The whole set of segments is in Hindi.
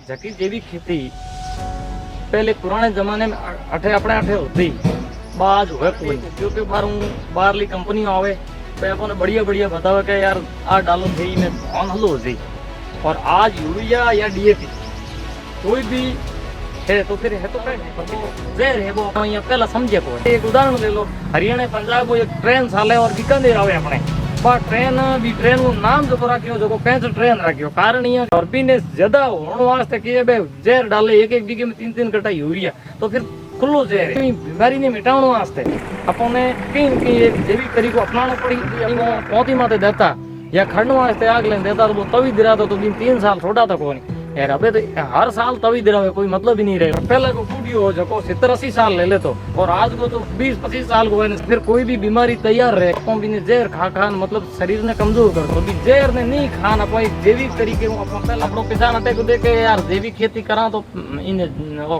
जकी जैविक खेती पहले पुराने जमाने में अपने अठे होती बाज हुए कोई क्योंकि बाहरली कंपनी आवे पे अपन बढ़िया बढ़िया बतावे कि यार आ डालो सही में कौन हलो हो जाए। और आज यूरिया या डीएपी कोई भी है तो फिर है तो जहर है वो अपन यहाँ पहला समझे को। एक उदाहरण ले लो, हरियाणा पंजाब को एक ट्रेन साले और बीकानेर आवे अपने ट्रेन को नाम जो रखियो जो कैंसर ट्रेन रखियो कारण ये बिजनेस ज्यादा होने वास्ते कि जहर डाले एक एक बीघे में 3-3 कट्टा यूरिया तो फिर खुलो जहर बीमारी ने मिटाने वास्ते अपने कहीं एक जैविक तरीको अपनाना पड़ी। पौधी माते देता या खड़ने वास्ते आग लेने देता तो वो तभी दिरा तो 3 साल छोड़ा था कौन यार। अबे तो हर साल तभी दिरा कोई मतलब ही नहीं रहेगा। पहले को बूढ़ी हो जो 70-80 साल ले ले तो और आज को तो 20-25 साल को फिर कोई भी बीमारी तैयार रहे भी जहर खा मतलब शरीर ने कमजोर कर दो। जहर ने नहीं खाना पाई जैविक तरीके अपनो किसान अटे को देखे यार जैविक खेती करा तो इन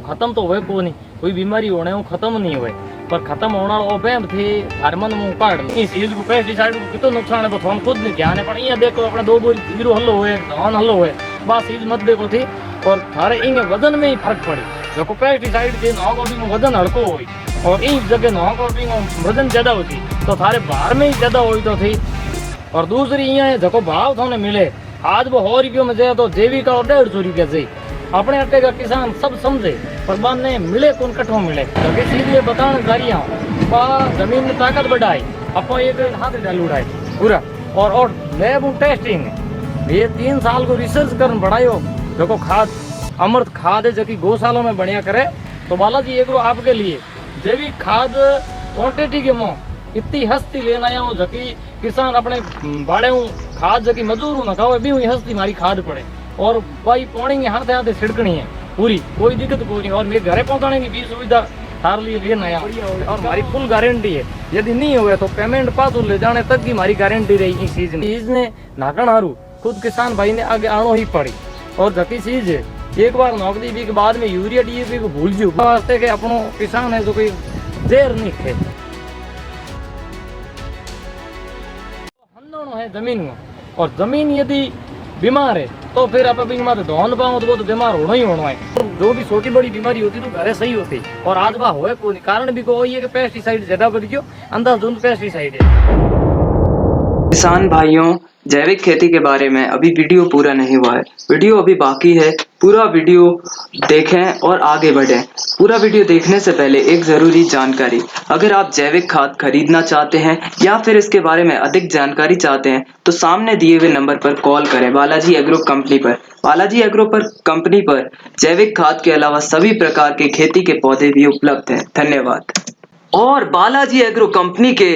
खत्म तो हुए को नहीं कोई बीमारी होने वो खत्म नहीं हुए पर खत्म होना वो बैम थी हारमन मुंह काट इस चीज को पेस्टिसाइड को कितना नुकसान है तो हम खुद नहीं ध्यान है पर ये देखो अपने 2 बोरी जीरो हल्लो हुए धान हल्लो हुए बस चीज मत देखो थी और थारे इंगे वजन में ही फर्क पड़ी जो पेस्टिसाइड के नौ कोटी में वजन हल्को हुई और इन जगह नौ कोटी में वजन ज्यादा होती तो थारे बाहर में ही ज्यादा हुई तो थी। और दूसरी ये जो भाव थाने मिले आज वो 100 रुपये में जाए तो जैविक और 150 रुपया से अपने अट्टे का किसान सब समझे पर बाद ने मिले कौन कठों मिले तो इसलिए बताने जा रही हूँ जमीन में ताकत बढ़ाई अपो एक हाथ डाल उड़ाए पूरा और लैब टेस्टिंग ये 3 साल को रिसर्च कर बढ़ायो जो खाद अमृत खाद है जो कि गौशालों में बढ़िया करे तो बालाजी एग्रो आपके लिए जैविक खाद क्वांटिटी के मुँह इतनी हस्ती लेना आया हूँ जो कि किसान अपने बाड़े खाद जो कि मजदूर न खाओ भी हुई हस्ती हमारी खाद पड़े और भाई पौड़ी हाथ हाथ छिड़कनी है पूरी कोई दिक्कत कोई नहीं और मेरे घरे पहुंचाने की भी सुविधा थार लिए लेना है और हमारी फुल गारंटी है यदि नहीं हुए तो पेमेंट पास ले जाने तक की हमारी गारंटी रहेगी। चीज ने नाकन हारू खुद किसान भाई ने आगे आनो ही पड़ी और जकी चीज है एक बार नौकरी भी के बाद में यूरिया डीएपी को भूल जू वास्ते के अपनो किसान है जो कोई जहर नहीं थे है जमीन में और जमीन यदि बीमार है तो फिर आप धोन पाओ तो वो तो बीमार होना ही होना है। जो भी छोटी बड़ी बीमारी होती तो घरे सही होती और आज वह हो कोई कारण भी को ये कि पेस्टिसाइड ज्यादा बढ़ गयो अंधाधुंध पेस्टिसाइड है। किसान भाइयों जैविक खेती के बारे में अभी वीडियो पूरा नहीं हुआ है, वीडियो अभी बाकी है। पूरा वीडियो देखें और आगे बढ़ें। पूरा वीडियो देखने से पहले एक ज़रूरी जानकारी, अगर आप जैविक खाद खरीदना चाहते हैं या फिर इसके बारे में अधिक जानकारी चाहते हैं तो सामने दिए हुए नंबर पर कॉल करें बालाजी एग्रो कंपनी पर। बालाजी एग्रो पर कंपनी पर जैविक खाद के अलावा सभी प्रकार के खेती के पौधे भी उपलब्ध हैं। धन्यवाद। और बालाजी एग्रो कंपनी के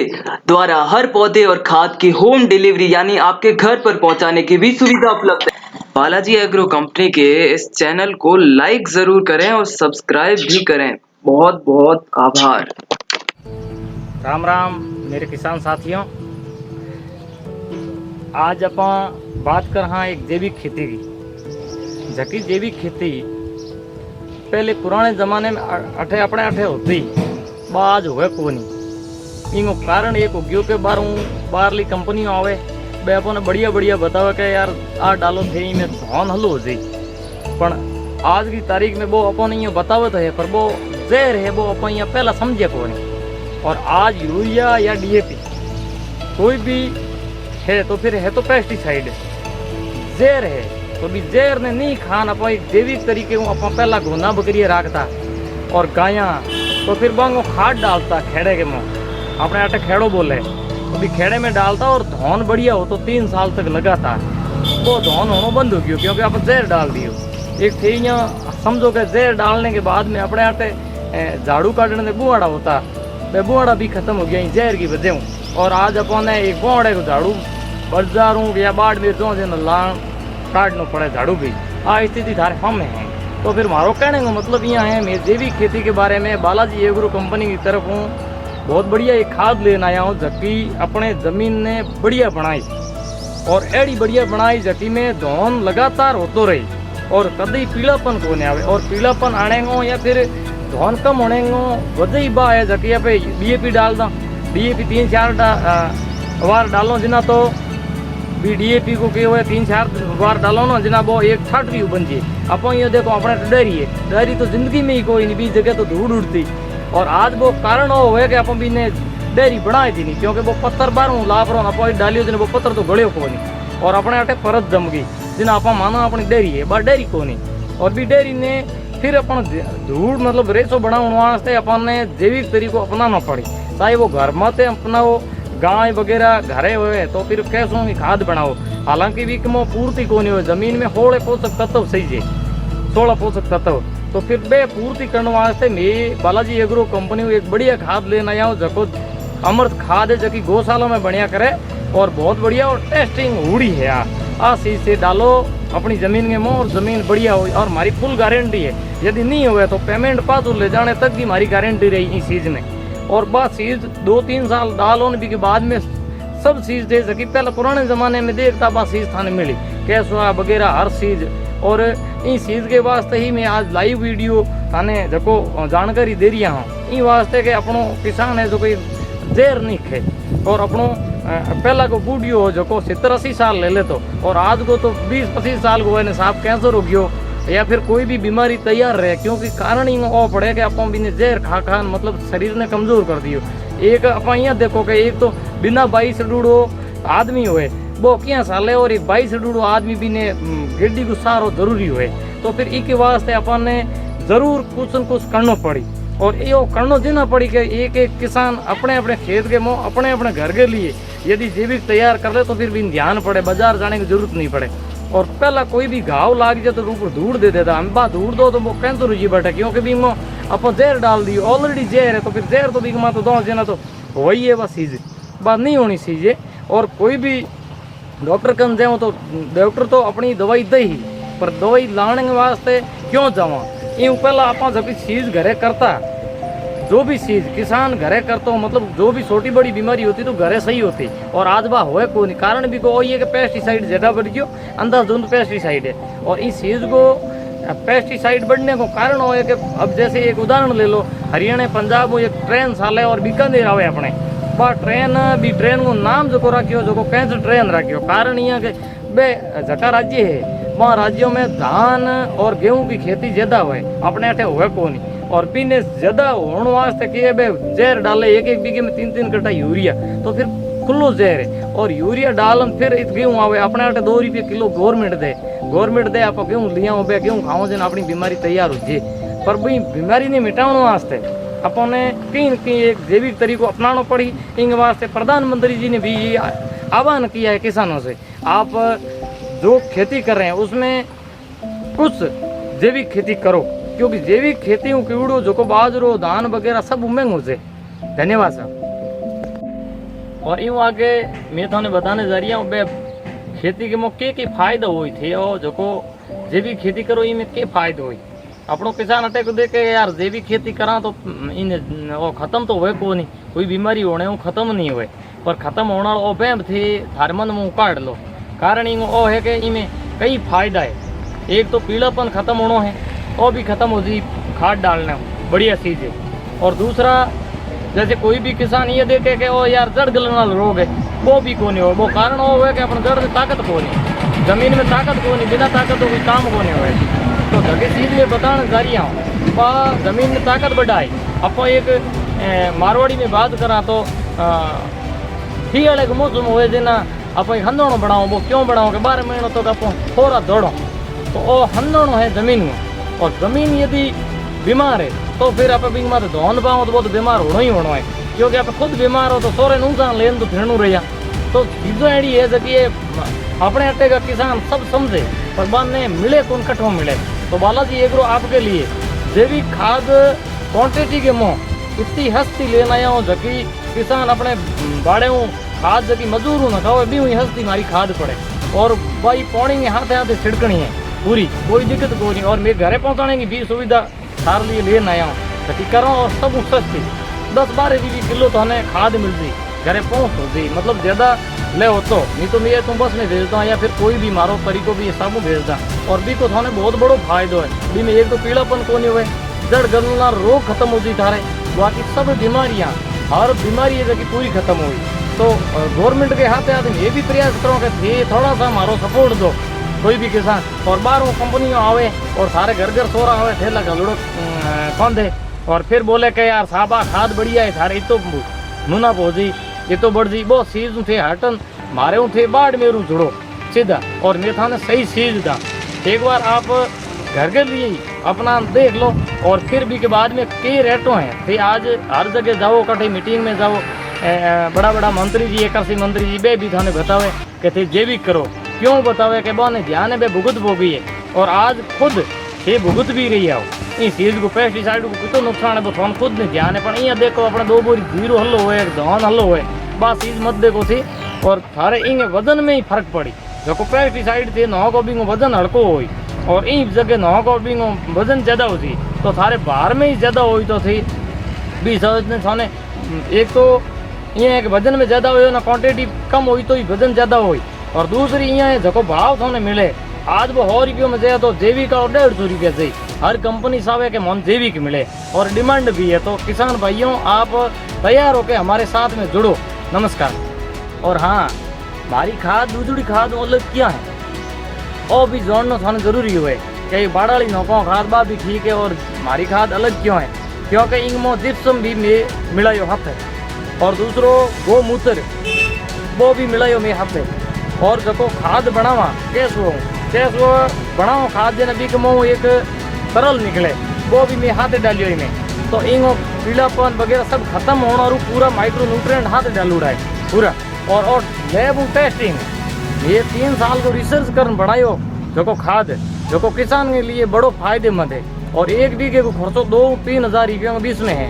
द्वारा हर पौधे और खाद की होम डिलीवरी यानी आपके घर पर पहुंचाने की भी सुविधा उपलब्ध है। बालाजी एग्रो कंपनी के इस चैनल को लाइक जरूर करें और सब्सक्राइब भी करें। बहुत बहुत आभार। राम राम मेरे किसान साथियों, आज अपन बात कर हाँ एक जैविक खेती की। जबकि जैविक खेती पहले पुराने जमाने में अपने अठे होती बाज हुए को नहीं इनको कारण एक उग्यो के बाहरली कंपनी आवे बे अपन बढ़िया बढ़िया बतावे कि यार आ डालो थे में धौन हलो हो जाए पर आज की तारीख में वो अपन ये बतावे तो है पर वो जहर है वो अपन यहाँ पहला समझे को नहीं। और आज यूरिया या डीएपी कोई भी है तो फिर है तो पेस्टिसाइड जहर है तो भी जहर ने नहीं खाना पाई जैविक तरीके अपन पहला घोना बकरिया रखता और गाया तो फिर बांगो खाद डालता खेड़े के मुँह अपने आटे खेड़ो बोले तो भी खेड़े में डालता और धौन बढ़िया हो तो 3 साल तक लगाता वो धौन होना बंद हो गया क्योंकि आप जहर डाल दियो। एक थे यहाँ समझो कि जहर डालने के बाद में अपने आटे झाड़ू काटने से बुआड़ा होता वह बुआड़ा भी खत्म हो गया जहर की वजह। और आज अपन एक बुआड़े को झाड़ू बाजारों या बाढ़ में जो लान काटना पड़े झाड़ू भी आ स्थिति थारे हम है। तो फिर मारो कहने का मतलब यह है मैं जैविक खेती के बारे में बालाजी एग्रो कंपनी की तरफ हूँ बहुत बढ़िया एक खाद लेना आया हूँ जबकि अपने ज़मीन ने बढ़िया बनाई और एड़ी बढ़िया बनाई जबकि में धौन लगातार होतो रही और कभी पीलापन को नहीं आवे और पीलापन आने को या फिर धौन कम होने को वजह ही बा है जबकि यहाँ पे डीएपी डाल दा डीएपी 3-4 बार डालो जिना तो भी डीएपी को के हुए 3-4 बार डालो ना जनाब वो एक छाट भी बन जाए। आप ये देखो अपने डेयरी है, डेयरी तो जिंदगी में ही कोई नहीं, बीस जगह तो धूड़ उड़ती। और आज वो कारण वो है कि आप भी ने डेयरी बनाई थी नहीं, क्योंकि वो पत्थर बार हूँ लाभ रहा आप डालियो जिन्हें वो पत्थर तो गड़े को नहीं, और अपने आटे परत जम गई जिन्हें आप मानो अपनी डेयरी है बा डेयरी को नहीं। और भी डेयरी ने फिर अपन धूड़ मतलब रेसो बनाने वास्ते अपन ने जैविक तरीको अपनाना पड़ी, चाहे वो घर में अपना वो गाय वगैरह घरे हुए तो फिर कैसों की खाद बनाओ। हालांकि भी कि पूर्ति को नहीं हो, जमीन में 16 पोषक तत्व सही है, 16 पोषक तत्व, तो फिर बे पूर्ति करने वास्ते मैं बालाजी एग्रो कंपनी को एक बढ़िया खाद लेना आया हूँ, जको अमृत खाद है जो कि गौशाला में बढ़िया करे और बहुत बढ़िया और टेस्टिंग हुड़ी है। आ चीज से डालो अपनी जमीन के मुँह और जमीन बढ़िया हो, और हमारी फुल गारंटी है। यदि नहीं हुए तो पेमेंट पास ले जाने तक की हमारी गारंटी रही इस चीज में। और बस चीज 2-3 साल डालो भी के बाद में सब चीज दे सकी। पहले पुराने जमाने में देखता बस चीज थाने मिली कैसवा वगैरह हर चीज, और इस चीज के वास्ते ही मैं आज लाइव वीडियो थाने जको जानकारी दे रहा हूँ। इन वास्ते के अपनो किसान है जो कोई देर नहीं खे, और अपनो पहला को बूढ़ियो हो जो 70-80 साल ले ले तो, और आज को तो 20-25 साल को है साहब कैंसर हो गयो या फिर कोई भी बीमारी तैयार रहे, क्योंकि कारण ही वो पड़े कि अपन भी जहर खा खा मतलब शरीर ने कमजोर कर दियो। एक अपन यहाँ देखो कि एक तो बिना 22 डूडो आदमी हुए वो क्या साल है, और एक 22 डूडो आदमी भी ने गिड्डी को सारो जरूरी हुए, तो फिर इसके वास्ते अपन ने जरूर कुछ न कुछ करना पड़ी। और ये करना देना पड़ी कि एक एक किसान अपने अपने खेत के मुँह अपने अपने घर के लिए यदि जैविक तैयार कर ले तो फिर भी ध्यान पड़े, बाजार जाने की जरूरत नहीं पड़े। और पहला कोई भी घाव लाग जाए तो ऊपर धूड़ दे देता, हम बात धूड़ दो तो वो कैंसर हो बैठे, क्योंकि भी अपन जहर डाल दी, ऑलरेडी जहर है, तो फिर जहर तो भी तो दो देना तो वही है बस चीज़, बात नहीं होनी चाहिए। और कोई भी डॉक्टर कन जाओ तो डॉक्टर तो अपनी दवाई दे ही, पर दवाई लाने के वास्ते क्यों जावा, यूँ पहला आप जब चीज़ घरे करता, जो भी चीज़ किसान घरे करता हो, मतलब जो भी छोटी बड़ी बीमारी होती तो घरे सही होती, और आज बा होए को नहीं। कारण भी को ये कि पेस्टिसाइड ज़्यादा बढ़ गयो, अंधाधुंध पेस्टिसाइड है, और इस चीज़ को पेस्टिसाइड बढ़ने को कारण हो कि अब जैसे एक उदाहरण ले लो, हरियाणा पंजाब में एक ट्रेन साल है और बीकानेर आवे अपने बा ट्रेन को नाम जो रखियो जो कैंसर ट्रेन रखियो। कारण यहाँ के बे जटा राज्य है, वहाँ राज्यों में धान और गेहूँ की खेती ज़्यादा हुए, अपने अठे हुए को नहीं, और पीने ज्यादा होने वास्ते किए बे जहर डाले एक बीघे में 3-3 कट्टा यूरिया, तो फिर खुल्लो जहर है। और यूरिया डालन फिर गेहूँ आवे अपने आटे 2 रुपये किलो गवर्नमेंट दे आप गेहूँ लिया हो बे गेहूँ खाओ जन अपनी बीमारी तैयार हो जाए। पर भाई बीमारी नहीं मिटाने वास्ते अपन ने कहीं न कहीं एक जैविक तरीको अपनाना पड़ी। इन वास्ते प्रधानमंत्री जी ने भी ये आह्वान किया है किसानों से, आप जो खेती कर रहे हैं उसमें कुछ जैविक खेती करो, क्योंकि जैविक खेती हूँ कीड़ो जो को बाजरो धान वगैरह सब महंगो से। धन्यवाद साहब। और यूँ आगे मैं थाने बताने जा रही हूँ बे खेती के मौके के फायदा हुई थे, और जो को जैविक खेती करो इनमें के फायदा हुई। अपनों किसान अटे को देखे यार जैविक खेती करा तो इन वो खत्म तो हुए को नहीं, कोई बीमारी होने वो खत्म नहीं हुए, पर खत्म होना वो बैम थे थारमन मुँह काट लो। कारण इन वो है कि इनमें कई फायदा है। एक तो पीलापन खत्म होना है, वो भी खत्म हो जाए, खाद डालना बढ़िया चीज़ है। और दूसरा जैसे कोई भी किसान ये देखे कि वो यार जड़ गलना रोग है, वो भी को नहीं हो, वो कारण वो है कि अपने जड़ में ताकत को नहीं, जमीन में ताकत को नहीं, बिना ताकत कोई काम को नहीं हो। तो जगह चीज़ में बताने जा रही हूँ जमीन में ताकत बढ़ाई। आप एक मारवाड़ी में बात करा तो हियाड़े मौसम हुए जिना आप हंदोणो बनाओ, वो क्यों बनाओ कि 12 महीनों तो आप थोड़ा दौड़ो, तो वो हंदोणो है जमीन में। और ज़मीन यदि बीमार है तो फिर आप बीमार धोन पाओ तो वो तो बीमार होना ही होना है, क्योंकि आप खुद बीमार हो तो सोरे नुकसान लेन तो फिरनू रहा। तो चीज़ों ऐडी है जो कि अपने अट्टे का किसान सब समझे, पर बाद में मिले कौन कठों मिले। तो बालाजी एग्रो आपके लिए जैविक खाद क्वांटिटी के मुँह इतनी हस्ती लेना आया हूँ जबकि किसान अपने बाड़े हूँ खाद जबकि मजदूर हूँ ना खाओ भी हुई हस्ती हमारी खाद पड़े, और भाई पौड़ी में हाथे हाथे छिड़कनी है पूरी, कोई दिक्कत कोई नहीं। और मेरे घरे पहुँचाने की भी सुविधा सारे लिए लेना आया हूँ जबकि करो, और सब सस्ती 10-12 किलो तो हमें खाद मिलती घरे पहुँच होती, मतलब ज़्यादा ले हो तो नहीं तो मैं तुम बस में भेजता हूँ या फिर कोई भी मारो तरीको भी सब भेजता। और भी तो थाने बहुत बड़ो फायदो है, भी में एक तो पीलापन को नहीं हुए, जड़ गलना रोग खत्म होती थारे, बाकी सब बीमारियाँ हर बीमारी है जो पूरी खत्म हुई। तो गवर्नमेंट के हाथ आते ये भी प्रयास करो कि थे थोड़ा सा हमारो सपोर्ट दो कोई भी किसान। और बाहरों कंपनियों आवे और सारे घर घर सोरा आवे ठेला गलड़ो बांधे और फिर बोले कि यार साहबा खाद बढ़िया है थारे तो मुना पहुंची ये तो बढ़ जी वो सीज थे हटन मारे थे बाढ़ मेरू जुड़ो सीधा और नेता ने सही सीज था। एक बार आप घर के लिए अपना देख लो और फिर भी के बाद में कई रेटों हैं फिर आज हर जगह जाओ कहीं मीटिंग में जाओ बड़ा बड़ा मंत्री जी कृषि मंत्री जी बे भी थाने बतावे कि थे जैविक करो क्यों बतावे कि बो ने ध्यान है बे भुगत वो भी है और आज खुद ये भुगत भी रही है इस चीज को पेस्टिसाइड को कितना नुकसान है वो थोड़ा खुद नहीं ध्यान है पर यहाँ देखो अपना 2 बोरी जीरो हल्लो हुए धान हल्लो हुए बस चीज मत देखो थी और थारे इंगे वजन में ही फर्क पड़ी जो पेस्टिसाइड थे नौ को भी वजन हड़को हुई और इन जगह नौ को भी वजन ज्यादा होती तो थारे बाहर में ही ज्यादा हुई तो थी भी समझने थाने एक तो ये वजन में ज्यादा हुई ना क्वांटिटी कम हुई तो वजन ज्यादा हुई और दूसरी यहाँ जो भाव थाने मिले आज वो 100 रुपये में जाए तो जैविक और 150 रुपये से हर कंपनी सावे के मन जैविक मिले और डिमांड भी है। तो किसान भाइयों आप तैयार होकर हमारे साथ में जुड़ो। नमस्कार। और हाँ भारी खाद दूसरी खाद मतलब क्या है और भी जानना थाने जरूरी हुए कि बाड़ाली नौकों खाद बा भी ठीक है और हमारी खाद अलग क्यों है क्योंकि इनमें जिप्सम भी मिलायो हाथ है और दूसरो गोमूत्र वो भी मिलायो में हाथ है और जो खाद बनावा कैसे वो बनाओ खाद देना भी कमो एक तरल निकले वो भी मैं हाथ डालियो में तो इन पीलापन वगैरह सब खत्म होना और पूरा माइक्रो न्यूट्रिएंट हाथ डालूड़ा है पूरा और लैब टेस्टिंग ये 3 साल को रिसर्च कर बनायो जो खाद जो किसान के लिए बड़ो फायदेमंद है और एक बीघे को खर्चो 2-3 हज़ार रुपये के बीच में है।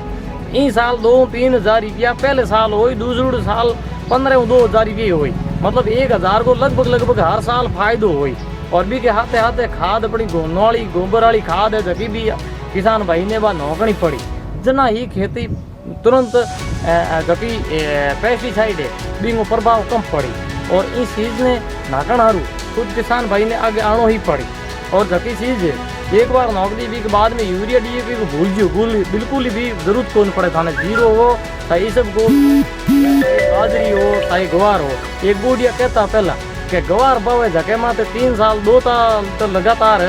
इस साल 2-3 हज़ार रुपया पहले साल हुई दूसरे साल 15-2 हज़ार रुपये हुई मतलब 1000 को लगभग हर साल फायदो हुई और भी के हाथे हाथे खाद अपनी गोनो वाली गोबर वाली खाद है जबकि भी किसान भाई ने वह नौकनी पड़ी जना ही खेती तुरंत जबकि पेस्टिसाइड है भी प्रभाव कम पड़ी और इस चीज़ ने नाकन हारू खुद किसान भाई ने आगे आनो ही पड़ी और जबकि चीज़ एक बार नौकरी भी के बाद में यूरिया DAP को भूल बिल्कुल भी जरूरत कौन पड़े थाने जीरो हो चाहे सब को बाजरी हो चाहे गवार हो एक बूढ़िया कहता पहला कि गवार बावे जके माते 3 साल 2 साल तो लगातार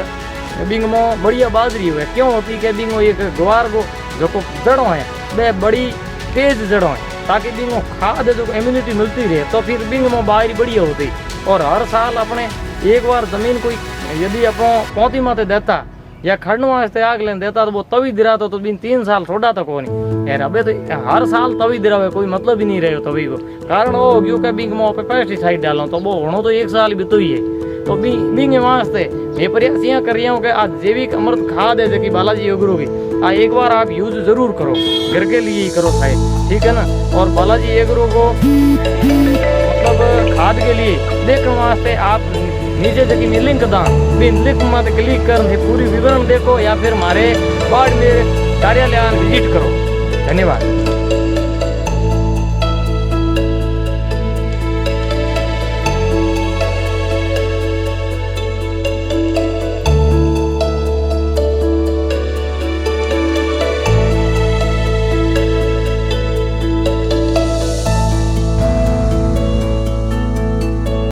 बिंग में बढ़िया बाजरी हुए क्यों होती कि बिंग एक गवार को जो जड़ों है वे बड़ी तेज जड़ों है ताकि बिंग खाद जो इम्यूनिटी मिलती रहे तो फिर बिंग में बाहरी बढ़िया होती और हर साल अपने एक बार जमीन कोई यदि अपो पौती माते देता या खड़न वास्ते आग लेने देता तो वो तवी दिरा तो बिन 3 साल छोड़ा था कौन यार अबे तो हर साल तवी दिरावे कोई मतलब ही नहीं रहे तवी को कारण वो हो गयो कि बिंग में पे पेस्टिसाइड डालो तो वो होनो तो 1 साल भी तो ही है तो बिंग वास्ते ये प्रयास यहाँ कर रहा हूँ कि आज जैविक अमृत खाद है जो कि बालाजी एग्रो की एक बार आप यूज जरूर करो घर के लिए ही करो शायद ठीक है ना और बालाजी एग्रो को मतलब खाद के लिए देखने वास्ते आप नीचे जगह लिंक दान लिंक में क्लिक कर पूरी विवरण देखो या फिर हमारे वार्ड में कार्यालय विजिट करो। धन्यवाद।